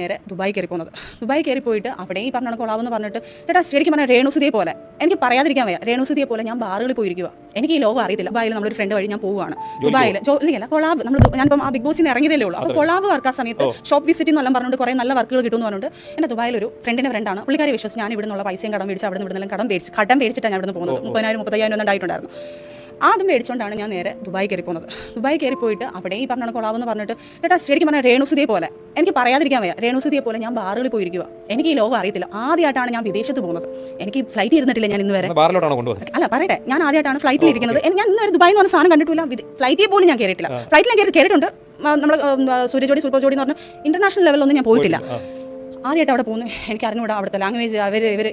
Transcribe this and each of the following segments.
നേരെ ദുബായ് കയറി പോകുന്നത്. ദുബായ് കയറി പോയിട്ട് അവിടെ ഈ പറഞ്ഞ കൊളാവെന്ന് പറഞ്ഞിട്ട് ചേട്ടാ ശരിക്കും പറഞ്ഞാൽ രേണുസുതിയെ പോലെ എനിക്ക് പറയാതിരിക്കാൻ വയ്യ. രേണുസുതിയെ പോലെ ഞാൻ ബാറുകളിൽ പോയിരിക്കുക. എനിക്ക് ഈ ലോകം അറിയത്തില്ല. ദുബായിൽ നമ്മളൊരു ഫ്രണ്ട് വഴി ഞാൻ പോവുകയാണ്. ദുബായിൽ ജോലിയല്ല കൊളാബ് ഞാനിപ്പം ആ ബിഗ് ബോസിന് ഇറങ്ങിയതല്ലേ ഉള്ളൂ. അപ്പോൾ കൊളാബ് വർക്ക് ആ സമയത്ത് ഷോപ്പ് വിസിറ്റ് എന്നെല്ലാം പറഞ്ഞിട്ട് കുറേ നല്ല വർക്കുകൾ കിട്ടുമെന്ന് പറഞ്ഞിട്ട് എൻ്റെ ദുബായിൽ ഒരു ഫ്രണ്ടിൻ്റെ ഫ്രണ്ടാണ്. പുള്ളിക്കാരെ വിശ്വസിച്ച് ഞാൻ ഇവിടെ നിന്നുള്ള പൈസയും കടം മേടിച്ച് അവിടെ നിന്ന് കടം മേടിച്ചിട്ടാണ് ഞാൻ ഇവിടെ നിന്ന് പോകുന്നത്. 30,000-35,000 ഒന്നും ഉണ്ടായിട്ടുണ്ടായിരുന്നു. അതും മേടിച്ചുകൊണ്ടാണ് ഞാൻ നേരെ ദുബായ് കയറി പോകുന്നത്. ദുബായ് കയറി പോയിട്ട് അവിടെ ഈ പറഞ്ഞ കൊളാവെന്ന് പറഞ്ഞിട്ട് ചേട്ടാ ശരിക്കും പറഞ്ഞാൽ രേണുസുതിയെ പോലെ എനിക്ക് പറയാതിരിക്കാൻ വയ്യ. രേണുസുതിയെ പോലെ ഞാൻ ബാറുകളിൽ പോയിരിക്കുക. എനിക്ക് ഈ ലോകം അറിയത്തില്ല. ആദ്യമായിട്ടാണ് ഞാൻ വിദേശത്ത് പോകുന്നത്. എനിക്ക് ഫ്ലൈറ്റ് ഇരുന്നിട്ടില്ല ഞാൻ ഇന്ന് വരെ. അല്ല പറയട്ടെ, ഞാൻ ആദ്യമായിട്ടാണ് ഫ്ലൈറ്റിൽ ഇരിക്കുന്നത്. ഞാൻ ഇന്ന് വരെ ദുബായ് എന്ന് പറഞ്ഞ സാധനം കണ്ടിട്ടില്ല. ഫ്ലൈറ്റിൽ പോലും ഞാൻ കയറിയിട്ടില്ല. ഫ്ലൈറ്റിൽ ഞാൻ കയറിയിട്ടുണ്ട്. നമ്മൾ സൂര്യജോടി സൂപ്പർ ജോഡി എന്ന് പറഞ്ഞ ഇന്റർനാഷണൽ ലെവലൊന്നും ഞാൻ പോയിട്ടില്ല. ആദ്യമായിട്ട് അവിടെ പോകുന്നു. എനിക്ക് അറിഞ്ഞുകൂടാ അവിടുത്തെ ലാംഗ്വേജ്.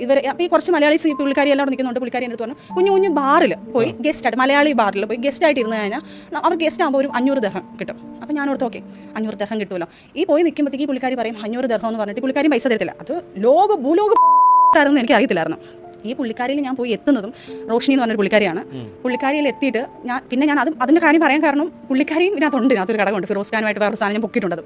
ഇവർ അപ്പോൾ ഈ കുറച്ച് മലയാളീസ് പുള്ളിക്കാരി എല്ലാം അവിടെ നിൽക്കുന്നുണ്ട്. പുള്ളിക്കാരി എന്ന് പറഞ്ഞു കുഞ്ഞു ബാറിൽ പോയി ഗസ്റ്റായിട്ട് മലയാളി ബാറിൽ പോയി ഗസ്റ്റായിട്ട് ഇരുന്ന് കഴിഞ്ഞാൽ അവർ ഗസ്റ്റ് ആകുമ്പോൾ ഒരു 500 ദിർഹം കിട്ടും. അപ്പോൾ ഞാൻ ഓർത്ത് ഓക്കെ 500 ദിർഹം കിട്ടുമല്ലോ. ഈ പോയി നിൽക്കുമ്പോഴത്തേക്ക് പുള്ളിക്കാരി പറയും 500 ദിർഹം എന്ന് പറഞ്ഞിട്ട് പുള്ളിക്കാരി പൈസ തരത്തില്ല. അത് ഭൂലോക ആണെന്ന് എനിക്ക് അറിയത്തില്ലായിരുന്നു. ഈ പുള്ളിക്കാരിയിൽ ഞാൻ പോയി എത്തുന്നതും റോഷിനി എന്ന് പറഞ്ഞൊരു പുള്ളിക്കാരിയാണ്. പുള്ളിക്കാരിയിൽ എത്തിയിട്ട് ഞാൻ അതിൻ്റെ കാര്യം പറയാൻ കാരണം പുള്ളിക്കാരിയും ഇതിനകത്തൊരു ഘടകമുണ്ട്. ഫിറോസ് ഖാനുമായിട്ട് വേറെ സാധനം ഞാൻ പൊക്കിയിട്ടുണ്ടത്.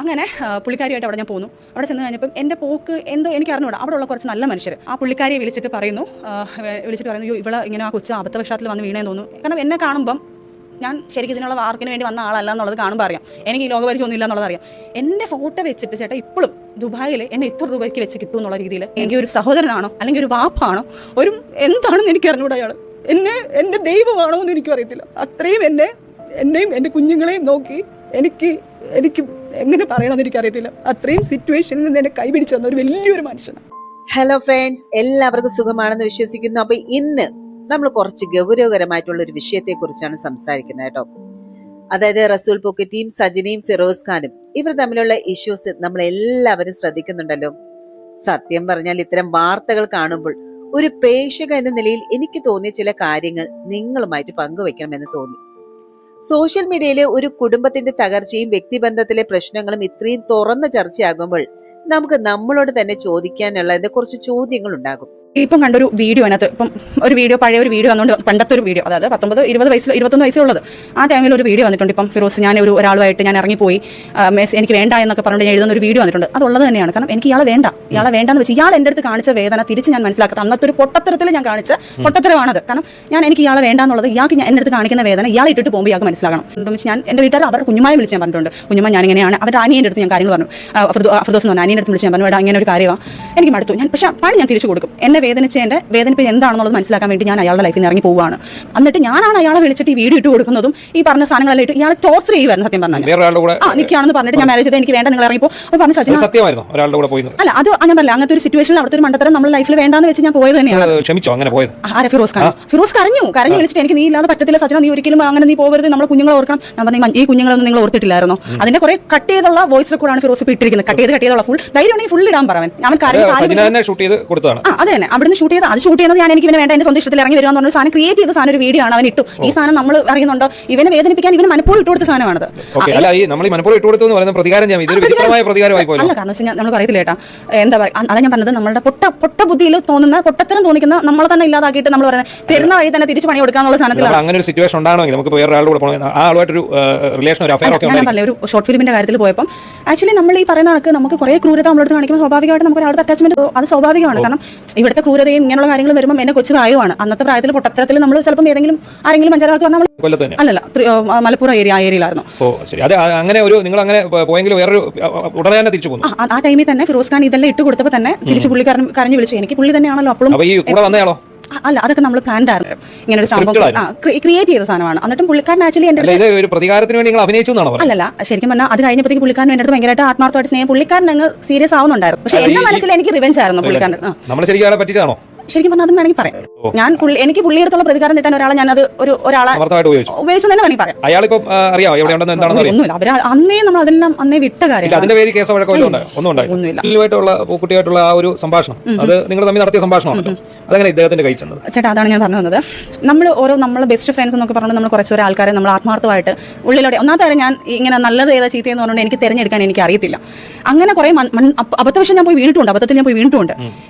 അങ്ങനെ പുള്ളിക്കാരിയായിട്ട് അവിടെ ഞാൻ പോന്നു. അവിടെ ചെന്ന് കഴിഞ്ഞപ്പം എൻ്റെ പോക്ക് എന്തോ എനിക്ക് അറിഞ്ഞൂടാ. അവിടെ ഉള്ള കുറച്ച് നല്ല മനുഷ്യർ ആ പുള്ളിക്കാരിയെ വിളിച്ചിട്ട് പറയുന്നു ഇവിടെ ഇങ്ങനെ ആ കൊച്ചു അബദ്ധവശാത്തിൽ വന്ന് വീണേന്ന് തോന്നുന്നു. കാരണം എന്നെ കാണുമ്പം ഞാൻ ശരിക്കും ഇതിനുള്ള വാർക്കിന് വേണ്ടി വന്ന ആളല്ല എന്നുള്ളത് കാണുമ്പോൾ അറിയാം. എനിക്ക് ഈ ലോകപരിചയമൊന്നും ഇല്ല എന്നുള്ളത് അറിയാം. എൻ്റെ ഫോട്ടോ വെച്ചിട്ട് ചേട്ടാ ഇപ്പോഴും ദുബായിൽ എന്നെ എത്ര രൂപയ്ക്ക് വെച്ച് കിട്ടും എന്നുള്ള രീതിയിൽ എനിക്ക് ഒരു സഹോദരനാണോ അല്ലെങ്കിൽ ഒരു വാപ്പാണോ ഒരു എന്താണെന്ന് എനിക്ക് അറിഞ്ഞൂടാ. അയാൾ എൻ്റെ ദൈവമാണോ എന്ന് എനിക്കും അറിയത്തില്ല. അത്രയും എന്നെയും എൻ്റെ കുഞ്ഞുങ്ങളെയും നോക്കി എനിക്ക് എങ്ങനെ പറയണമെന്ന് എനിക്കറിയത്തില്ല. അത്രയും സിറ്റുവേഷനിൽ നിന്ന് എന്നെ കൈപിടിച്ചു തന്ന ഒരു വലിയൊരു മനുഷ്യനാണ്. ഹലോ ഫ്രണ്ട്സ്, എല്ലാവർക്കും സുഖമാണെന്ന് വിശ്വസിക്കുന്നു. അപ്പൊ ഇന്ന് നമ്മൾ കുറച്ച് ഗൗരവകരമായിട്ടുള്ള ഒരു വിഷയത്തെ കുറിച്ചാണ് സംസാരിക്കുന്നത് കേട്ടോ. അതായത് റസൂൽ പൊക്കറ്റിയും സജിനയും ഫിറോസ് ഖാനും ഇവർ തമ്മിലുള്ള ഇഷ്യൂസ് നമ്മൾ എല്ലാവരും ശ്രദ്ധിക്കുന്നുണ്ടല്ലോ. സത്യം പറഞ്ഞാൽ ഇത്തരം വാർത്തകൾ കാണുമ്പോൾ ഒരു പ്രേക്ഷക എന്ന നിലയിൽ എനിക്ക് തോന്നിയ ചില കാര്യങ്ങൾ നിങ്ങളുമായിട്ട് പങ്കുവെക്കണമെന്ന് തോന്നി. സോഷ്യൽ മീഡിയയിലെ ഒരു കുടുംബത്തിന്റെ തകർച്ചയും വ്യക്തിബന്ധത്തിലെ പ്രശ്നങ്ങളും ഇത്രയും തുറന്ന ചർച്ചയാകുമ്പോൾ നമുക്ക് നമ്മളോട് തന്നെ ചോദിക്കാനുള്ള കുറച്ച് ചോദ്യങ്ങൾ ഉണ്ടാകും. ഇപ്പം കണ്ടൊരു വീഡിയോ അതിനകത്ത് ഇപ്പം പഴയ ഒരു വീഡിയോ വന്നുകൊണ്ട് പണ്ടത്തെ ഒരു വീഡിയോ, അതായത് 19-20 വയസ്സിൽ 21 വയസ്സുള്ളത് ആ ടൈമിൽ ഒരു വീഡിയോ വന്നിട്ടുണ്ട്. ഇപ്പം ഫിറോസ് ഞാൻ ഒരാളുമായിട്ട് ഞാൻ ഇറങ്ങിപ്പോയി എനിക്ക് വേണ്ട എന്നൊക്കെ പറഞ്ഞിട്ട് ഞാൻ എഴുതുന്ന ഒരു വീഡിയോ വന്നിട്ടുണ്ട്. അതുള്ളത് തന്നെയാണ്. കാരണം എനിക്ക് ഇയാളെ വേണ്ടെന്ന് വെച്ച് ഇയാൾ എൻ്റെ അടുത്ത് കാണിച്ച വേദന തിരിച്ച് ഞാൻ മനസ്സിലാക്കാത്ത അന്നത്തെ ഒരു പൊട്ടത്തരത്തിൽ ഞാൻ കാണിച്ച പൊട്ടത്തരമാണത്. കാരണം എനിക്ക് ഇയാളെ വേണ്ടാന്നുള്ളത് ഇയാൾക്ക് എൻ്റെ അടുത്ത് കാണിക്കുന്ന വേദന ഇയാൾ ഇട്ടിട്ട് പോകുമ്പോൾ ഇയാൾക്ക് മനസ്സിലാക്കണം. എന്താണെന്ന് വെച്ച് ഞാൻ എൻ്റെ വീട്ടുകാർ അവരുടെ കുഞ്ഞുമായി വിളിച്ച് ഞാൻ പറഞ്ഞിട്ടുണ്ട്. കുഞ്ഞുമ്മ ഞാനിങ്ങനെയാണ് അവരുടെ അനിയൻ്റെ അടുത്ത് ഞാൻ കാര്യങ്ങൾ പറഞ്ഞു. ഫിറോസ് എന്ന് പറഞ്ഞാൽ അനിയൻ്റെ അടുത്ത് വിളിച്ച് ഞാൻ പറഞ്ഞു അങ്ങനെ ഒരു കാര്യമാണ് എനിക്ക് മടുത്തു. പക്ഷേ പണി ഞാൻ തിരിച്ചു കൊടുക്കും. എന്നെ വേദനിപ്പ് എന്താണെന്നുള്ളത് മനസ്സിലാക്കാൻ വേണ്ടി ഞാൻ അയാളുടെ ലൈഫിൽ നിന്ന് ഇറങ്ങി പോവുകയാണ്. എന്നിട്ട് ഞാനാണ് അയാളെ വിളിച്ചിട്ട് ഈ വീഡിയോ ഇട്ട് കൊടുക്കുന്നതും ഈ പറഞ്ഞ സാധനങ്ങളെല്ലാം ഇട്ട് ഇയാളെ ടോർച്ചർ ചെയ്യുമായിരുന്നു. സത്യം പറഞ്ഞാൽ നിൽക്കുകയാണെന്ന് പറഞ്ഞിട്ട് ഞാൻ മാരേജ് ചെയ്ത് എനിക്ക് വേണ്ട നിങ്ങൾ ഇറങ്ങിപ്പോ അപ്പോൾ പറഞ്ഞു സച്ചിൻ അല്ല അത് ഞാൻ പറഞ്ഞില്ല. അങ്ങനത്തെ ഒരു സിറ്റുവേഷനിൽ അവിടുത്തെ ഒരു മണ്ടത്തരം നമ്മുടെ ലൈഫിൽ വേണ്ടാന്ന് വെച്ച് ഞാൻ പോയത് തന്നെയാണ്. ഫിറോസ് കരഞ്ഞു വിളിച്ചിട്ട് എനിക്ക് നീ ഇല്ലാതെ പറ്റത്തില്ല സച്ചിന, നീ ഒരിക്കലും അങ്ങനെ നീ പോകരുത്, നമ്മളെ കുഞ്ഞുങ്ങളെ ഓർക്കണം. ഞാൻ പറഞ്ഞു ഈ കുഞ്ഞുങ്ങളൊന്നും നിങ്ങൾ ഓർത്തിട്ടില്ലായിരുന്നോ? അതിന്റെ കുറെ കട്ട് ചെയ്തുള്ള വോയിസ് റെക്കോർഡാണ് ഫിറോസ് ഇപ്പൊ ഇട്ടിരിക്കുന്നത്. കട്ട് ചെയ്തുള്ള ഫുൾ ധൈര്യം ഫുൾ ഇടാൻ പറയാൻ അവൻ അത് തന്നെ അവിടുന്ന് ഷൂട്ട് ചെയ്യുന്നത് ഞാൻ എനിക്ക് വേണ്ട എന്റെ സ്വന്തം ഇഷ്ടത്തിൽ ഇറങ്ങി വരുവാന്ന് പറഞ്ഞ സാധനം ക്രിയേറ്റ് ചെയ്ത സാധനം ഒരു വീഡിയോ ആണ് അവൻ ഇട്ടു. ഈ സാധനം നമ്മൾ അറിയുന്നുണ്ടോ? ഇവനെ വേദനിപ്പിക്കാൻ ഇവന് മനഃപൂർവ്വം ഇട്ട് കൊടുത്ത സാധനമാണത്. അല്ല കാരണം വെച്ചാൽ നമ്മൾ പറയത്തില്ല ഏട്ടാ, എന്താ പറയുക, അതാ ഞാൻ പറഞ്ഞത് നമ്മളുടെ പൊട്ട ബുദ്ധിയിൽ തോന്നുന്ന പൊട്ടത്തരം തോന്നിക്കുന്ന നമ്മളെ തന്നെ ഇല്ലാതാക്കിയിട്ട് നമ്മൾ പറയുന്നത് തരുന്ന വഴി തന്നെ തിരിച്ചു പണി കൊടുക്കാന്നുള്ള സാധനത്തിലാണ്. അങ്ങനെ ഒരു സിറ്റുവേഷൻ ഉണ്ടാണെങ്കിൽ നമുക്ക് ഞാൻ പറഞ്ഞ ഒരു ഷോർട്ട് ഫിലിമിന്റെ കാര്യത്തിൽ പോയപ്പോൾ ആക്ച്വലി നമ്മൾ ഈ പറയുന്ന കണക്ക് നമുക്ക് കുറെ ക്രൂരത നമ്മളടുത്ത് കാണിക്കുമ്പോൾ സ്വാഭാവികമായിട്ട് നമുക്ക് ഒരാളുടെ അറ്റാച്ച്മെന്റ് അത് സ്വാഭാവികമാണ്. കാരണം ഇവിടുത്തെ ക്രൂരതയും ഇങ്ങനെയുള്ള കാര്യങ്ങൾ വരുമ്പോൾ എന്നെ കൊച്ചു പ്രായമാണ്. അന്നത്തെ പ്രായത്തിൽ പൊട്ടത്തരത്തിൽ നമ്മൾ ചിലപ്പോൾ ആരെങ്കിലും പഞ്ചായത്ത് വന്നാൽ അല്ലല്ല മലപ്പുറം ഏരിയയിലായിരുന്നു. അങ്ങനെ ഒരു നിങ്ങൾ അങ്ങനെ പോയെങ്കിൽ വേറൊരു ഉടനെ തന്നെ തിരിച്ചു പോകുന്നു. ആ ടൈമിൽ തന്നെ ഫിറോസ് ഖാൻ ഇതെല്ലാം ഇട്ട് കൊടുത്തപ്പോൾ തന്നെ തിരിച്ച് പുള്ളിക്കാരൻ കരഞ്ഞു വിളിച്ചു. എനിക്ക് പുള്ളി തന്നെയാണല്ലോ അപ്പോഴും. അല്ല അതൊക്കെ നമ്മൾ പ്ലാൻഡ് ആയിരുന്നു. ഇങ്ങനെ ഒരു സംഭവം ക്രിയേറ്റ് ചെയ്ത സാധനമാണ്. എന്നിട്ടും പുള്ളിക്കാരൻ ആക്ച്വലി ഒരു പ്രതികാരത്തിന് വേണ്ടി അഭിനയിച്ചു അല്ലല്ല ശരിക്കും പറഞ്ഞാൽ അത് കഴിഞ്ഞപ്പോഴത്തേക്ക് പുള്ളിക്കാരൻ എൻ്റെ അടുത്ത് ഭയങ്കരമായിട്ട് ആത്മാർത്ഥമായിട്ട് സ്നേഹം പുള്ളിക്കാരൻ അങ്ങ് സീരിയസ് ആവുന്നുണ്ടായിരുന്നു. പക്ഷേ എന്റെ മനസ്സിൽ എനിക്ക് റിവെഞ്ച് ആയിരുന്നു പുള്ളിക്കാരൻ. ശരിക്കും പറഞ്ഞാൽ അതും വേണമെങ്കിൽ പറയാം. എനിക്ക് പുള്ളിയെടുത്തുള്ള പ്രതികാരം തെറ്റാൻ ഒരാളെ ഉപയോഗിച്ചു തന്നെ വേണമെങ്കിൽ പറയാം. ഒന്നുമില്ല, അവർ അന്നേ നമ്മൾ അതെല്ലാം അന്നേ വിട്ട കാര്യം. ചേട്ടാ അതാണ് ഞാൻ പറഞ്ഞു വന്നത്. നമ്മളെ ബെസ്റ്റ് ഫ്രണ്ട്സ് എന്നൊക്കെ പറഞ്ഞാൽ നമ്മൾ കുറച്ച് ആൾക്കാരെ നമ്മൾ ആത്മാർത്ഥമായിട്ട് ഉള്ളിലൂടെ ഒന്നാമത്തെ കാര്യം ഞാൻ ഇങ്ങനെ നല്ലത് ഏതാ ചീത്തയെന്ന് പറഞ്ഞുകൊണ്ട് എനിക്ക് തിരഞ്ഞെടുക്കാൻ എനിക്ക് അറിയത്തില്ല. അങ്ങനെ കുറെ അബദ്ധവശം ഞാൻ പോയി വീണിട്ടുണ്ട്.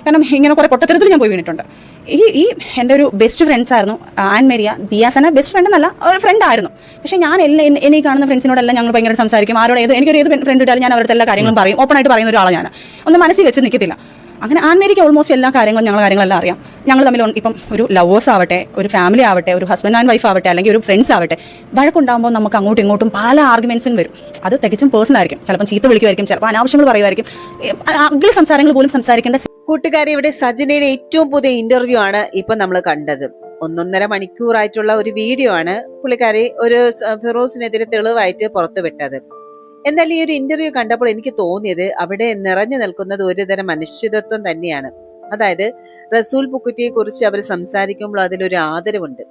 കാരണം ഇങ്ങനെ കുറെ പൊട്ടത്തരത്തിൽ ഞാൻ പോയി വീണിട്ടുണ്ട്. പറഞ്ഞിട്ടുണ്ട്. ഈ എൻ്റെ ഒരു ബെസ്റ്റ് ഫ്രണ്ട്സ് ആയിരുന്നു ആൻ മേരിയ. ദിയാസന ബെസ്റ്റ് ഫ്രണ്ട് എന്നല്ല, ഒരു ഫ്രണ്ട് ആയിരുന്നു. പക്ഷേ ഞാൻ എന്നെ കാണുന്ന ഫ്രണ്ട്സിനോടെല്ലാം ഞങ്ങൾ ഭയങ്കര സംസാരിക്കും. ആരോട് എനിക്കൊരു ഏത് ഫ്രണ്ട് ഇട്ടാലും ഞാൻ അവരുടെ എല്ലാ കാര്യങ്ങളും പറയും. ഓപ്പൺ ആയിട്ട് പറയുന്ന ഒരാളാണ് ഞാൻ. ഒന്നും മനസ്സിൽ വെച്ച് നിൽക്കത്തില്ല. അങ്ങനെ ആൻമേരിക്ക് ഓൾമോസ്റ്റ് എല്ലാ കാര്യങ്ങളും ഞങ്ങളുടെ കാര്യങ്ങളെല്ലാം അറിയാം. ഞങ്ങൾ തമ്മിൽ ഇപ്പം ഒരു ലവേഴ്സ് ആവട്ടെ, ഒരു ഫാമിലി ആവട്ടെ, ഒരു ഹസ്ബൻഡ് ആൻഡ് വൈഫ് ആവട്ടെ, അല്ലെങ്കിൽ ഒരു ഫ്രണ്ട്സ് ആവട്ടെ, വഴക്കുണ്ടാകുമ്പോൾ നമുക്ക് അങ്ങോട്ടും ഇങ്ങോട്ടും പല ആർഗ്യുമെന്റ്സും വരും. അത് തികച്ചും പേഴ്സണൽ ആയിരിക്കും. ചിലപ്പോൾ ചീത്ത വിളിക്കുമായിരിക്കും, ചിലപ്പോൾ അനാവശ്യങ്ങൾ പറയുമായിരിക്കും, അഗ്ലി സംസാരങ്ങൾ പോലും സംസാരിക്കേണ്ട. കൂട്ടുകാരി, ഇവിടെ സജനയുടെ ഏറ്റവും പുതിയ ഇന്റർവ്യൂ ആണ് ഇപ്പൊ നമ്മൾ കണ്ടത്. 1.5 മണിക്കൂറായിട്ടുള്ള ഒരു വീഡിയോ ആണ് പുള്ളിക്കാരി ഒരു ഫിറോസിനെതിരെ തെളിവായിട്ട് പുറത്തുവിട്ടത്. എന്നാൽ ഈ ഒരു ഇന്റർവ്യൂ കണ്ടപ്പോൾ എനിക്ക് തോന്നിയത് അവിടെ നിറഞ്ഞു നിൽക്കുന്നത് ഒരുതരം അനിശ്ചിതത്വം തന്നെയാണ്. അതായത് റസൂൽ പൂക്കുറ്റിയെ കുറിച്ച് അവർ സംസാരിക്കുമ്പോൾ അതിലൊരു ആദരവുണ്ട്.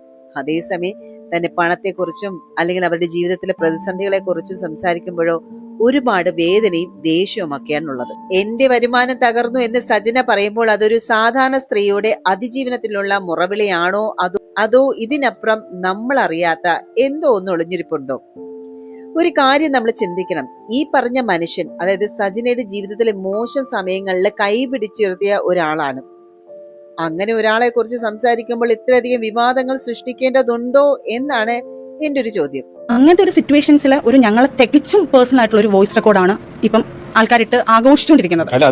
അതേസമയം തന്നെ പണത്തെക്കുറിച്ചും അല്ലെങ്കിൽ അവരുടെ ജീവിതത്തിലെ പ്രതിസന്ധികളെ കുറിച്ചും സംസാരിക്കുമ്പോഴോ ഒരുപാട് വേദനയും ദേഷ്യവും ഒക്കെയാണുള്ളത്. എന്റെ വരുമാനം തകർന്നു എന്ന് സജന പറയുമ്പോൾ അതൊരു സാധാരണ സ്ത്രീയുടെ അതിജീവനത്തിലുള്ള മുറവിളിയാണോ അതോ ഇതിനപ്പുറം നമ്മൾ അറിയാത്ത എന്തോ ഒന്ന് ഒളിഞ്ഞിരിപ്പുണ്ടോ? ഒരു കാര്യം നമ്മൾ ചിന്തിക്കണം. ഈ പറഞ്ഞ മനുഷ്യൻ, അതായത് സജനയുടെ ജീവിതത്തിലെ മോശം സമയങ്ങളിൽ കൈപിടിച്ചുയർത്തിയ ഒരാളാണ്. അങ്ങനെ ഒരാളെ കുറിച്ച് സംസാരിക്കുമ്പോൾ ഇത്രയധികം വിവാദങ്ങൾ സൃഷ്ടിക്കേണ്ടതുണ്ടോ എന്നാണ് എന്റെ ഒരു ചോദ്യം. അങ്ങനത്തെ ഒരു സിറ്റുവേഷൻസിൽ ഒരു ഞങ്ങളെ തികച്ചും പേഴ്സണൽ ആയിട്ടുള്ള ഒരു വോയിസ് റെക്കോർഡാണ് ഇപ്പം ആൾക്കാരിട്ട് ആഘോഷിച്ചുകൊണ്ടിരിക്കുന്നത്. അതെ,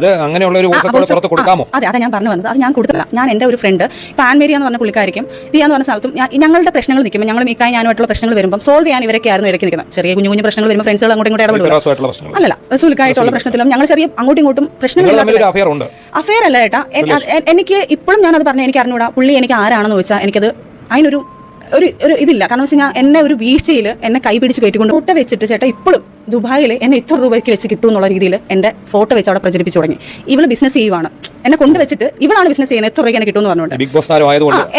അതെ ഞാൻ പറഞ്ഞു വന്നത്. അത് ഞാൻ കൊടുത്തില്ല. ഞാൻ എൻ്റെ ഒരു ഫ്രണ്ട് ഇപ്പം ആൻമേരിയ എന്ന് പറഞ്ഞ പുള്ളിക്കാരിക്കും ദിയ എന്ന് പറഞ്ഞ സ്ഥലത്തും ഞങ്ങളുടെ പ്രശ്നങ്ങൾ നിൽക്കുമ്പോൾ ഞങ്ങൾ മിക്കായി ഞാനുമായിട്ടുള്ള പ്രശ്നങ്ങൾ വരുമ്പോൾ സോൾവ് ചെയ്യാൻ ഇവരൊക്കെ ആയിരുന്നു ഇടയ്ക്ക് നിൽക്കുന്നത്. ചെറിയ കുഞ്ഞു കുഞ്ഞു പ്രശ്നങ്ങൾ വരുമ്പോൾ ഫ്രണ്ട്സുകൾ അങ്ങോട്ടും ഇങ്ങോട്ട് ഇടപെടും. അല്ല, റസൂലിക്കായിട്ടുള്ള പ്രശ്നത്തിലും ഞങ്ങൾ ചെറിയ അങ്ങോട്ടും ഇങ്ങോട്ടും പ്രശ്നങ്ങൾ അഫെയർ അല്ല ചേട്ടാ. എനിക്ക് ഇപ്പോഴും ഞാനത് പറഞ്ഞാൽ എനിക്ക് അറിഞ്ഞൂടാ പുള്ളി എനിക്ക് ആരാണെന്ന് ചോദിച്ചാൽ എനിക്കത് അതിനൊരു ഇതില്ല. കാരണം വെച്ച് കഴിഞ്ഞാൽ എന്നെ ഒരു വീഴ്ചയിൽ എന്നെ കൈപിടിച്ച് കയറ്റിക്കൊണ്ട് ഫോട്ടോ വെച്ചിട്ട് ചേട്ടാ ഇപ്പോഴും ദുബായിൽ എന്നെ ഇത്ര രൂപയ്ക്ക് വെച്ച് കിട്ടും എന്നുള്ള രീതിയിൽ എൻ്റെ ഫോട്ടോ വെച്ച് അവിടെ പ്രചരിപ്പിച്ചു തുടങ്ങി. ഇവള് ബിസിനസ് ചെയ്യുവാണ്, എന്നെ കൊണ്ടുവച്ചിട്ട് ഇവളാണ് ബിസിനസ് ചെയ്യുന്നത്, എത്ര രൂപയ്ക്ക് എന്നെ കിട്ടുമെന്ന് പറഞ്ഞുകൊണ്ട്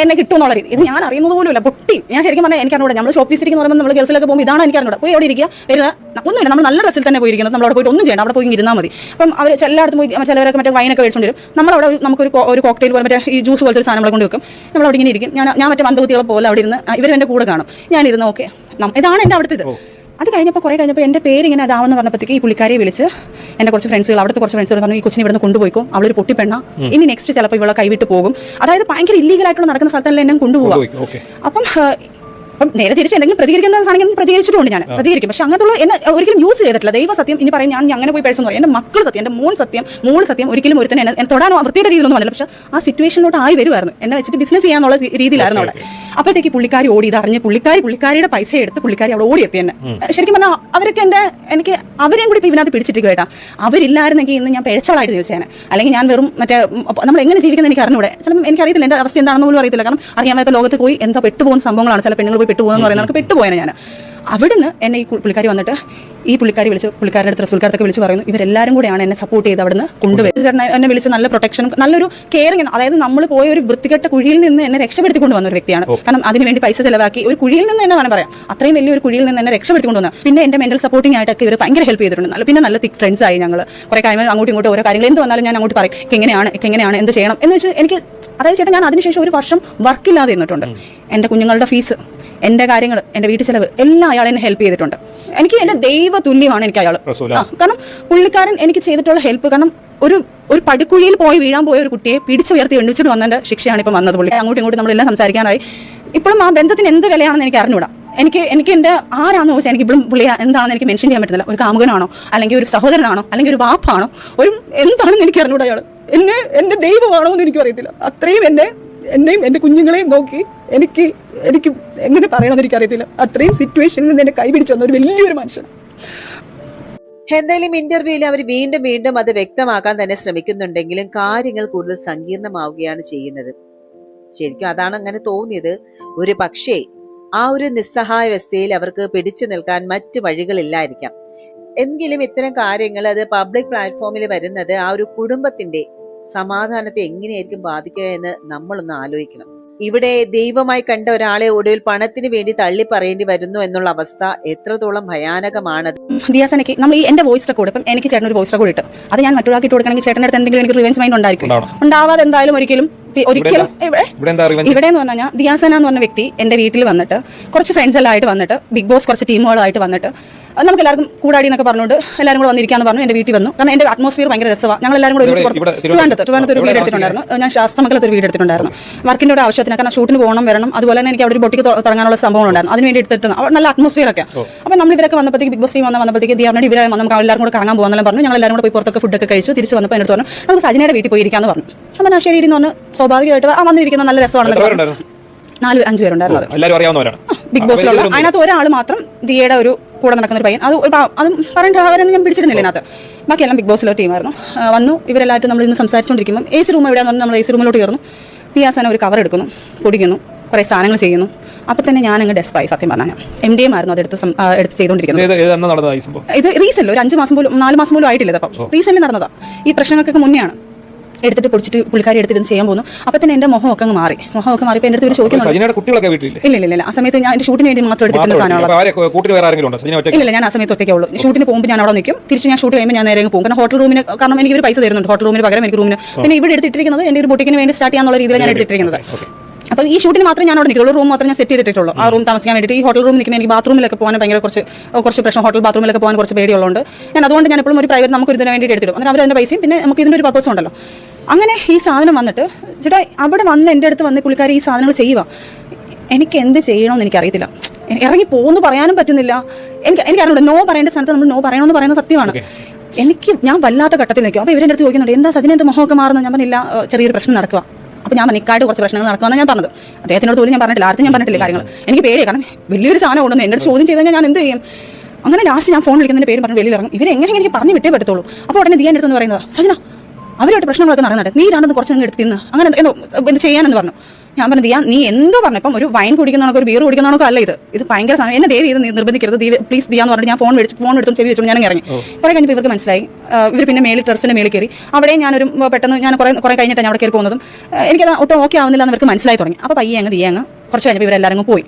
എന്നെ കിട്ടും എന്നുള്ള രീതി. ഇത് ഞാൻ അറിയുന്നത് പോലും ഇല്ല. പൊട്ടി ഞാൻ ശരിക്കും പറഞ്ഞാൽ എനിക്ക് അറിഞ്ഞൂടെ. നമ്മൾ ഷോപ്പ് വിസിറ്റിംഗ് പറയുമ്പോൾ നമ്മൾ ഗൾഫിലൊക്കെ പോകുമ്പോൾ ഇതാണ് എനിക്ക് അറിഞ്ഞൂടെ. പോയി അവിടെ ഇരിക്കുക, വരുക, ഒന്നുമില്ല. നമ്മൾ നല്ല ഡ്രസ്സിൽ തന്നെ പോയിരിക്കുന്നത്. നമ്മൾ അവിടെ പോയിട്ട് ഒന്നും ചെയ്യണം, അവിടെ പോയി ഇരുന്നാൽ മതി. അപ്പം അവർ എല്ലായിടത്തും പോയി ചിലവരൊക്കെ മറ്റേ വൈനൊക്കെ മേടിച്ചുകൊണ്ട് വരും. നമ്മളവിടെ നമുക്കൊരു കോക്ടെയിൽ പോലെ മറ്റേ ഈ ജ്യൂസ് പോലത്തെ ഒരു സാധനം കൊണ്ട് വെക്കും. നമ്മൾ അവിടെ ഇങ്ങനെ ഇരിക്കും. ഞാൻ മറ്റേ മന്ദബുദ്ധികളെ പോലെ അവിടെ ഇരുന്ന് ഇവർ എൻ്റെ കൂടെ കാണും. ഞാനിരുന്ന് ഓക്കെ ഇതാണ് എൻ്റെ അവിടുത്തെ ഇത്. അത് കഴിഞ്ഞപ്പോൾ കുറേ കഴിഞ്ഞപ്പോൾ എൻ്റെ പേര് ഇങ്ങനെ അതാവെന്ന് പറഞ്ഞപ്പോഴത്തേക്ക് ഈ പുള്ളിക്കാരിയെ വിളിച്ച് എൻ്റെ കുറച്ച് ഫ്രണ്ട്സുകൾ, അവിടുത്തെ കുറച്ച് ഫ്രണ്ട്സുകൾ പറഞ്ഞു ഈ കൊച്ചിനെ ഇവിടുന്ന് കൊണ്ടുപോയിക്കോ, അവളൊരു പൊട്ടിപ്പെണ്ണ, ഇനി നെക്സ്റ്റ് ചിലപ്പോൾ ഇവളെ കൈവിട്ട് പോകും. അതായത് ഭയങ്കര ഇല്ലീഗലായിട്ടുള്ള നടക്കുന്ന സ്ഥലത്തല്ല എന്നെ കൊണ്ടുപോകാം. അപ്പം നേരെ തിരിച്ച് എന്തെങ്കിലും പ്രതികരിക്കുന്നതാണെങ്കിൽ പ്രതികരിച്ചിട്ടുണ്ട്, ഞാൻ പ്രതികരിക്കും. പക്ഷെ അങ്ങനത്തുള്ള എന്നെ ഒരിക്കലും യൂസ് ചെയ്തിട്ടില്ല. ദൈവ സത്യം ഇനി പറയും ഞാൻ അങ്ങനെ പോയി പേഴ്സൺ പറയും. എൻ്റെ മക്കൾ സത്യം, എൻ്റെ മോൻ സത്യം, മോൾ സത്യം, ഒരിക്കലും ഒരുത്തന്നെ എന്നെ തൊടാനോ വൃത്തിയുടെ രീതിയിലൊന്നും വന്നില്ല. പക്ഷെ ആ സിറ്റുവേഷനിലോട്ട് ആയി വരുമായിരുന്നു. എന്നെ വെച്ചിട്ട് ബിസിനസ് ചെയ്യാന്നുള്ള രീതിയിലായിരുന്നു അവിടെ. അപ്പോഴത്തേക്ക് പുള്ളിക്കാരി ഓടി, ഇതറിഞ്ഞ് പുള്ളിക്കാരിയുടെ പൈസ എടുത്ത് പുള്ളിക്കാരി അവിടെ ഓടിയെത്തി എന്നെ. ശരിക്കും പറഞ്ഞാൽ അവരൊക്കെ അവരെയും കൂടി ഇപ്പം ഇതിനകത്ത് പിടിച്ചിട്ട് കേട്ടാ. അവരില്ലായിരുന്നെങ്കിൽ ഇന്ന് ഞാൻ പേഴ്ചകളായിട്ട് തീർച്ചയാണ്. അല്ലെങ്കിൽ ഞാൻ വെറും മറ്റേ നമ്മൾ എങ്ങനെ ജീവിക്കുന്നത് എനിക്ക് അറിഞ്ഞൂടെ. ചിലപ്പോൾ എനിക്കറിയത്തില്ല, എൻ്റെ അവസ്ഥ എന്താണെന്ന് പോലും അറിയത്തില്ല. കാരണം അറിയാൻ പറ്റാത്ത ലോകത്ത് പോയി എന്താ പെട്ടുപോകുന്ന സംഭവങ്ങളാണ്. ചില പെണ്ണുങ്ങൾ പോയി പെട്ടുപോകുന്ന പറയുന്നവർക്ക് പെട്ടുപോയാണ് ഞാൻ. അവിടുന്ന് എന്നെ ഈ പുള്ളിക്കാരി വന്നിട്ട് ഈ പുള്ളിക്കാരി വിളിച്ച് പുള്ളിക്കാരുടെ അടുത്ത് റസൂൽക്കാർത്തൊക്കെ വിളിച്ച് പറയുന്നു ഇവരെല്ലാവരും കൂടെയാണ് എന്നെ സപ്പോർട്ട് ചെയ്ത് അവിടുന്ന് കൊണ്ടുവരുന്നത്. ചേട്ടൻ എന്നെ വിളിച്ച് നല്ല പ്രൊട്ടക്ഷൻ, നല്ലൊരു കെയറിങ്, അതായത് നമ്മൾ പോയ ഒരു വൃത്തികെട്ട കുഴിയിൽ നിന്ന് എന്നെ രക്ഷപ്പെടുത്തിക്കൊണ്ട് വന്ന ഒരു വ്യക്തിയാണ്. കാരണം അതിനുവേണ്ടി പൈസ ചെലവാക്കി ഒരു കുഴിയിൽ നിന്ന് തന്നെ വേണം പറയാം, അത്രയും വലിയൊരു കുഴിയിൽ നിന്ന് എന്നെ രക്ഷപ്പെടുത്തിക്കൊണ്ട് വന്നത്. പിന്നെ എൻ്റെ മെന്റൽ സപ്പോർട്ടിംഗ് ആയിട്ടൊക്കെ ഇവർ ഭയങ്കര ഹെൽപ്പ് ചെയ്തിട്ടുണ്ട്. പിന്നെ നല്ല തിക് ഫ്രണ്ട്സ് ആയി ഞങ്ങൾ. കുറേ കാര്യം അങ്ങോട്ടും ഇങ്ങോട്ടും ഓരോ കാര്യങ്ങൾ എന്ത് വന്നാലും ഞാൻ അങ്ങോട്ട് പറയും എങ്ങനെയാണ് എന്ത് ചെയ്യണം എന്ന് വെച്ചാൽ എനിക്ക്. അതായത് ചേട്ടാ ഞാൻ അതിനുശേഷം ഒരു വർഷം വർക്കില്ലാതെ ഇരുന്നിട്ടുണ്ട്. എൻ്റെ കുഞ്ഞുങ്ങളുടെ ഫീസ്, എൻ്റെ കാര്യങ്ങൾ, എൻ്റെ വീട്ടു ചെലവ് എല്ലാം അയാൾ എന്നെ ഹെൽപ്പ് ചെയ്തിട്ടുണ്ട്. എനിക്ക് എൻ്റെ ദൈവ തുല്യമാണ് എനിക്ക് അയാൾ. കാരണം പുള്ളിക്കാരൻ എനിക്ക് ചെയ്തിട്ടുള്ള ഹെൽപ്പ്, കാരണം ഒരു പടുക്കുഴിയിൽ പോയി വീഴാൻ പോയ ഒരു കുട്ടിയെ പിടിച്ചുയർത്തി എണ്ണിച്ചിട്ട് വന്നതിന്റെ ശിക്ഷയാണ് ഇപ്പം വന്നത്. പുള്ളി അങ്ങോട്ടും ഇങ്ങോട്ടും നമ്മളെല്ലാം സംസാരിക്കാനായി. ഇപ്പോഴും ആ ബന്ധത്തിന് എന്ത് വിലയാണെന്ന് എനിക്ക് അറിഞ്ഞൂടാ. എനിക്ക് എൻ്റെ ആരാന്ന് ചോദിച്ചാൽ എനിക്ക് ഇപ്പോഴും പുള്ളി എന്താണെന്ന് എനിക്ക് മെൻഷൻ ചെയ്യാൻ പറ്റുന്നില്ല. ഒരു കാമുകനാണോ, അല്ലെങ്കിൽ ഒരു സഹോദരനാണോ, അല്ലെങ്കിൽ ഒരു വാപ്പാണോ, ഒരു എന്താണെന്ന് എനിക്ക് അറിഞ്ഞൂടാ. അയാൾ എൻ്റെ ദൈവമാണോ എന്ന് എനിക്കും അറിയത്തില്ല. അത്രയും എന്നെയും എൻ്റെ കുഞ്ഞുങ്ങളെയും നോക്കി എനിക്ക് എങ്ങനെ പറയണമെന്ന് എനിക്കറിയത്തില്ല. അത്രയും സിറ്റുവേഷനിൽ നിന്ന് എന്നെ കൈപിടിച്ചു വന്ന ഒരു വലിയൊരു മനുഷ്യൻ. എന്തായാലും ഇന്റർവ്യൂവിൽ അവർ വീണ്ടും അത് വ്യക്തമാക്കാൻ തന്നെ ശ്രമിക്കുന്നുണ്ടെങ്കിലും കാര്യങ്ങൾ കൂടുതൽ സങ്കീർണമാവുകയാണ് ചെയ്യുന്നത്. ശരിക്കും അതാണ് അങ്ങനെ തോന്നിയത്. ഒരു പക്ഷേ ആ ഒരു നിസ്സഹായാവസ്ഥയിൽ അവർക്ക് പിടിച്ചു നിൽക്കാൻ മറ്റു വഴികളില്ലായിരിക്കാം. എങ്കിലും ഇത്തരം കാര്യങ്ങൾ അത് പബ്ലിക് പ്ലാറ്റ്ഫോമിൽ വരുന്നത് ആ ഒരു കുടുംബത്തിന്റെ സമാധാനത്തെ എങ്ങനെയായിരിക്കും ബാധിക്കുക എന്ന് നമ്മളൊന്ന് ആലോചിക്കണം. ഇവിടെ ദൈവമായി കണ്ട ഒരാളെ ഒടുവിൽ പണത്തിന് വേണ്ടി തള്ളി പറയേണ്ടി വരുന്നു എന്നുള്ള അവസ്ഥ എത്രത്തോളം ഭയാനകമാണ്. ദിയാസനയ്ക്ക് നമ്മൾ ഈ എൻ്റെ വോയിസ് റെക്കോർഡ്, ഇപ്പം എനിക്ക് ചേട്ടൻ ഒരു വോയിസ് റെക്കോർഡ് ഇട്ട് അത് ഞാൻ മറ്റൊരാൾക്ക് ഇട്ട് കൊടുക്കണമെങ്കിൽ ചേട്ടൻ്റെ അടുത്ത് എന്തെങ്കിലും എനിക്ക് റിവെഞ്ച് മൈൻഡ് ഉണ്ടായിരിക്കും. ഉണ്ടാവാതെ എന്തായാലും ഒരിക്കലും ഒരിക്കലും ഇവിടെ എന്താ റിവഞ്ച്? ഇവിടെ എന്ന് പറഞ്ഞാൽ ദിയാസന എന്ന് പറഞ്ഞ വ്യക്തി എന്റെ വീട്ടിൽ വന്നിട്ട് കുറച്ച് ഫ്രണ്ട്സ് എല്ലാം ആയിട്ട് വന്നിട്ട് ബിഗ് ബോസ് കുറച്ച് ടീമുകളായിട്ട് വന്നിട്ട് നമുക്ക് എല്ലാവർക്കും കൂടാടി എന്നൊക്കെ പറഞ്ഞുകൊണ്ട് എല്ലാവരും കൂടെ വന്നിരിക്കാന്ന് പറഞ്ഞു എന്റെ വീട്ടിൽ വന്നു. കാരണം എന്റെ അറ്റ്മോസ്ഫിയർ ഭയങ്കര രസമാണ്. ഞങ്ങൾ എല്ലാവരും കൂടെ ട്രിവാൻഡ്രത്ത് ഒരു വീട് എടുത്തിട്ടുണ്ടായിരുന്നു. ഞാൻ ശാസ്ത്രമംഗലത്ത് ഒരു വീട് എടുത്തിട്ടുണ്ടായിരുന്നു. വർക്കിന്റെ ഒരു ആവശ്യത്തിന്, കാരണം ഷൂട്ടിന് പോകണം വരണം. അതുപോലെ തന്നെ എനിക്ക് അവിടെ ഒരു ബൊട്ടിക്ക് തുടങ്ങാനുള്ള സംഭവം ഉണ്ടായിരുന്നു. അതിന് വേണ്ടി എടുത്തിട്ട് നല്ല അറ്റ്മോസ്ഫിയർ ഒക്കെ. അപ്പോൾ നമ്മൾ ഇവരൊക്കെ വന്നപ്പോഴത്തേക്ക് ബിഗ് ബോസ് ടീം വന്നപ്പോഴത്തേക്ക് ദിയാറിനോട് ഇവരെ നമുക്ക് എല്ലാവരും കൂടെ കറങ്ങാൻ പോകാന്നെല്ലാം പറഞ്ഞു. ഞങ്ങൾ എല്ലാവരും കൂടെ പോയി പുറത്തൊക്കെ ഫുഡൊക്കെ കഴിച്ചു. തിരിച്ച് വന്നപ്പോൾ എന്നോട് പറഞ്ഞു നമുക്ക് സജിനയുടെ വീട്ടിൽ പോയിരിക്കാന്ന് പറഞ്ഞു. അപ്പം ഞാൻ ശരി എന്ന് പറഞ്ഞ് സ്വാഭാവികമായിട്ട് വന്നിരിക്കുന്ന നല്ല രസമാണെന്ന് 4-5 പേരുണ്ടായിരുന്നത് ബിഗ് ബോസിലുള്ള. അതിനകത്ത് ഒരാൾ മാത്രം ദിയയുടെ ഒരു കൂടെ നടക്കുന്ന ഒരു പയ്യൻ. അതും പറഞ്ഞിട്ട് അവരൊന്നും ഞാൻ പിടിച്ചിരുന്നില്ല അതിനകത്ത്. ബാക്കിയെല്ലാം ബിഗ് ബോസിലെ ടീമായിരുന്നു. വന്നു ഇവരെല്ലാവരും നമ്മൾ ഇന്ന് സംസാരിച്ചുകൊണ്ടിരിക്കുമ്പോൾ AC റൂം എവിടെയാന്ന് പറഞ്ഞാൽ നമ്മൾ AC റൂമിലോട്ട് കയറുന്നു. ദിയാസന ഒരു കവർ എടുക്കുന്നു, പൊടിക്കുന്നു, കുറേ സാധനങ്ങൾ ചെയ്യുന്നു. അപ്പോൾ തന്നെ ഞാൻ അങ്ങ് ഡെസ്പായി. സത്യം പറഞ്ഞാൽ MDM ആയിരുന്നു അതെടുത്ത് ചെയ്തുകൊണ്ടിരിക്കുന്നത്. ഇത് റീസെന്റ് ഒരു 5 മാസം പോലും 4 മാസം പോലും ആയിട്ടില്ല. അപ്പം റീസെന്റ് നടന്നതാണ്. ഈ പ്രശ്നങ്ങൾക്കൊക്കെ മുന്നെയാണ് എടുത്തിട്ട് പൊടിച്ചിട്ട് പുള്ളിക്കാരി എടുത്തിട്ട് ചെയ്യാൻ പോകുന്നു. അപ്പോൾ തന്നെ എന്റെ മുഖമൊക്കെ അങ്ങ് മാറി. മുഖമൊക്കെ മാറിയപ്പോൾ എൻ്റെ അടുത്ത് ചോദിക്കുന്നു. ഇല്ല ആ സമയത്ത് ഞാൻ എന്റെ ഷൂട്ടിന് വേണ്ടി മാത്രം എടുത്തിട്ടുള്ള സാധനമാണ്. ഇല്ല ഞാൻ ആ സമയത്ത് ഒറ്റയ്ക്കേ ഉള്ളൂ. ഷൂട്ടിന് പോകുമ്പോൾ ഞാൻ അവിടെ നിൽക്കും. തിരിച്ച് ഞാൻ ഷൂട്ട് കഴിയുമ്പോൾ ഞാൻ നേരെ പോകും. കാരണം ഹോട്ടൽ റൂമിന്, കാരണം എനിക്ക് ഒരു പൈസ തരുന്നുണ്ട് ഹോട്ടൽ റൂമിന് പകരം എനിക്ക് റൂമിന്. പിന്നെ ഇവിടെ എടുത്തിട്ടിരിക്കുന്നത് എൻ്റെ ഒരു ബൊട്ടിക്കിന് വേണ്ടി സ്റ്റാർട്ട് ചെയ്യാനുള്ള രീതിയിൽ ഞാൻ എടുത്തിട്ടിരിക്കുന്നത്. അപ്പോൾ ഈ ഷൂട്ടിന് മാത്രമേ ഞാൻ അവിടെ നിൽക്കുള്ളൂ. റൂം മാത്രമേ ഞാൻ സെറ്റ് ചെയ്തിട്ടുള്ളൂ. ആ റൂം താമസിക്കാൻ വേണ്ടിയിട്ട്. ഈ ഹോട്ടൽ റൂമിൽ നിൽക്കുമ്പോൾ എനിക്ക് ബാത്റൂമിലൊക്കെ പോകാൻ ഭയങ്കര കുറച്ച് പ്രശ്നം. ഹോട്ടൽ ബാത്റൂമിലൊക്കെ പോകാൻ കുറച്ച് പേടിയുള്ളതുകൊണ്ട് ഞാൻ അതുകൊണ്ട് ഞാൻ എപ്പോഴും ഒരു പ്രൈവറ്റ് നമുക്ക് ഇതിന് വേണ്ടിയിട്ട് എടുത്തിടും. അങ്ങനെ അവർ അതിൻ്റെ പൈസയും പിന്നെ നമുക്ക് ഇതിൻ്റെ ഒരു പർപ്പസും ഉണ്ടല്ലോ. അങ്ങനെ ഈ സാധനം വന്നിട്ട് ചേട്ടാ അവിടെ വന്ന് എൻ്റെ അടുത്ത് വന്ന് പുള്ളിക്കാരി ഈ സാധനങ്ങൾ ചെയ്യുക. എനിക്ക് എന്ത് ചെയ്യണമെന്ന് എനിക്കറിയത്തില്ല. ഇറങ്ങി പോകുന്നു പറയാനും പറ്റുന്നില്ല. എനിക്കറിയില്ല. നോ പറയേണ്ട സ്ഥാനത്ത് നമ്മൾ നോ പറയണമെന്ന് പറയുന്നത് സത്യമാണ്. ഞാൻ വല്ലാത്ത ഘട്ടത്തിൽ നിൽക്കും. അപ്പോൾ ഇവരുടെ അടുത്ത് ചോദിക്കുന്നുണ്ട് എന്താ സജിന എന്ത് മുഖമൊക്കെ മാറുന്നത്? ഞാൻ പറഞ്ഞില്ല, ചെറിയൊരു പ്രശ്നം നടക്കുക. അപ്പോൾ ഞാൻ നിൽക്കായിട്ട് കുറച്ച് പ്രശ്നങ്ങൾ നടക്കുകയെന്ന് ഞാൻ പറഞ്ഞത്. അദ്ദേഹത്തിനോട് പോലും ഞാൻ പറഞ്ഞിട്ടില്ല, ആർക്കും ഞാൻ പറഞ്ഞിട്ടില്ല കാര്യങ്ങൾ. എനിക്ക് പേടിയാണ്. കാരണം വലിയൊരു സാധനം കൊണ്ടുവന്ന് എൻ്റെ ചോദ്യം ചെയ്ത് കഴിഞ്ഞാൽ ഞാൻ എന്ത് ചെയ്യും? അങ്ങനെ ലാസ്റ്റ് ഞാൻ ഫോൺ വിളിക്കുന്നതിൻ്റെ പേരും പറഞ്ഞ് വെളിയിൽ ഇറങ്ങും. ഇവരെങ്ങനെ എനിക്ക് പറഞ്ഞു വിട്ടേ പറ്റത്തുള്ളൂ. അപ്പോൾ ഉടനെ ദിയാൻ്റെ അടുത്ത് പറയുന്നത് സജിന അവരുമായിട്ട് പ്രശ്നങ്ങളൊക്കെ നടന്നിട്ട് നീ രണ്ടെന്ന് കുറച്ച് എടുത്ത് തിന്ന് അങ്ങനെ എന്ത് ചെയ്യാനെന്ന് പറഞ്ഞു. ഞാൻ പറഞ്ഞു ദിയാ നീ എന്തോ പറഞ്ഞു. ഇപ്പം ഒരു വൈൻ കുടിക്കുന്നതാണോ ഒരു ബിയർ കുടിക്കുന്നതാണോ അല്ല ഇത് ഭയങ്കര സമയം. എന്നെ ദേവി ഇത് നിർബന്ധിക്കരുത് പ്ലീസ് ദിയാന്ന് പറഞ്ഞിട്ട് ഞാൻ ഫോൺ എടുത്തും ചെവി വെച്ചോണ്ട് ഞാൻ ഇറങ്ങി. കുറേ കഴിഞ്ഞപ്പോൾ ഇവർക്ക് മനസ്സിലായി. ഇവർ പിന്നെ ടെറസിൻ്റെ മേളിൽ കയറി. അവിടെ ഞാനൊരു പെട്ടെന്ന് ഞാൻ കുറേ കഴിഞ്ഞിട്ടാണ് അവിടെ കയറി പോകുന്നതും എനിക്കത് ഒട്ടും ഓക്കെ ആവുന്നില്ല എന്ന് ഇവർക്ക് മനസ്സിലായി തുടങ്ങി. അപ്പോൾ പയ്യെ അങ്ങ് ദിയാ കുറച്ച് കഴിഞ്ഞപ്പോൾ ഇവരെല്ലാവരും പോയി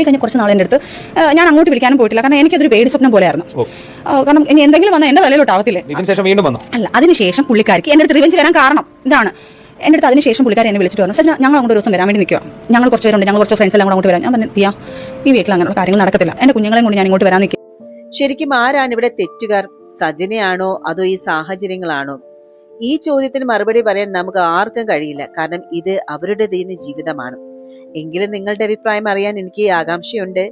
കഴിഞ്ഞ് കുറച്ച് നാളെ എൻ്റെ അടുത്ത് ഞാൻ അങ്ങോട്ട് വിളിക്കാനും പോയിട്ടില്ല. കാരണം എനിക്കതൊരു പേടി സ്വപ്നം പോലെയായിരുന്നു. കാരണം ഇനി എന്തെങ്കിലും വന്നാൽ എൻ്റെ തലയിലോട്ട് ആവത്തില്ലേ. അല്ല, അതിനുശേഷം പുള്ളിക്കാർക്ക് എൻ്റെ അടുത്ത് റിവെഞ്ച് വരാൻ കാരണം ഇതാണ്. എൻ്റെ അടുത്ത് അതിനുശേഷം പുള്ളിക്കാർ എന്നെ വിളിച്ചിട്ട് പറഞ്ഞു സജിന ഞങ്ങൾ അങ്ങോട്ട് ഒരു ദിവസം വരാൻ വേണ്ടി നിൽക്കുക. ഞങ്ങൾ കുറച്ച് പേരുണ്ട്, ഞങ്ങൾ കുറച്ച് ഫ്രണ്ട്സ് എല്ലാം അങ്ങോട്ട് വരാം. ഞാൻ പറഞ്ഞു ദിയാ ഈ വീട്ടിൽ അങ്ങനെയുള്ള കാര്യങ്ങൾ നടക്കത്തില്ല. എൻ്റെ കുഞ്ഞുങ്ങളെയും കൊണ്ട് ഞാൻ ഇങ്ങോട്ട് വരാൻ നിൽക്കും. ശരിക്കും ആരാണ് ഇവിടെ തെറ്റുകാർ? സജിനയാണോ അതോ ഈ സാഹചര്യങ്ങളാണോ? ഈ ചോദ്യത്തിന് മറുപടി പറയാൻ നമുക്ക് ആർക്കും കഴിയില്ല. കാരണം ഇത് അവരുടെ ജീവിതമാണ്. എങ്കിലും നിങ്ങളുടെ അഭിപ്രായം അറിയാൻ എനിക്ക് ആകാംക്ഷയുണ്ട്.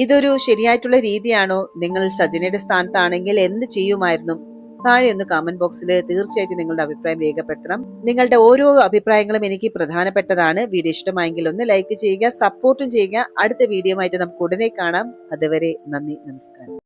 ഇതൊരു ശരിയായിട്ടുള്ള രീതിയാണോ? നിങ്ങൾ സജിനയുടെ സ്ഥാനത്താണെങ്കിൽ എന്ത് ചെയ്യുമായിരുന്നു? താഴെ ഒന്ന് കമന്റ് ബോക്സിൽ തീർച്ചയായിട്ടും നിങ്ങളുടെ അഭിപ്രായം രേഖപ്പെടുത്തണം. നിങ്ങളുടെ ഓരോ അഭിപ്രായങ്ങളും എനിക്ക് പ്രധാനപ്പെട്ടതാണ്. വീഡിയോ ഇഷ്ടമായെങ്കിൽ ഒന്ന് ലൈക്ക് ചെയ്യുക, സപ്പോർട്ടും ചെയ്യുക. അടുത്ത വീഡിയോ ആയിട്ട് നമുക്ക് ഉടനെ കാണാം. അതുവരെ നന്ദി, നമസ്കാരം.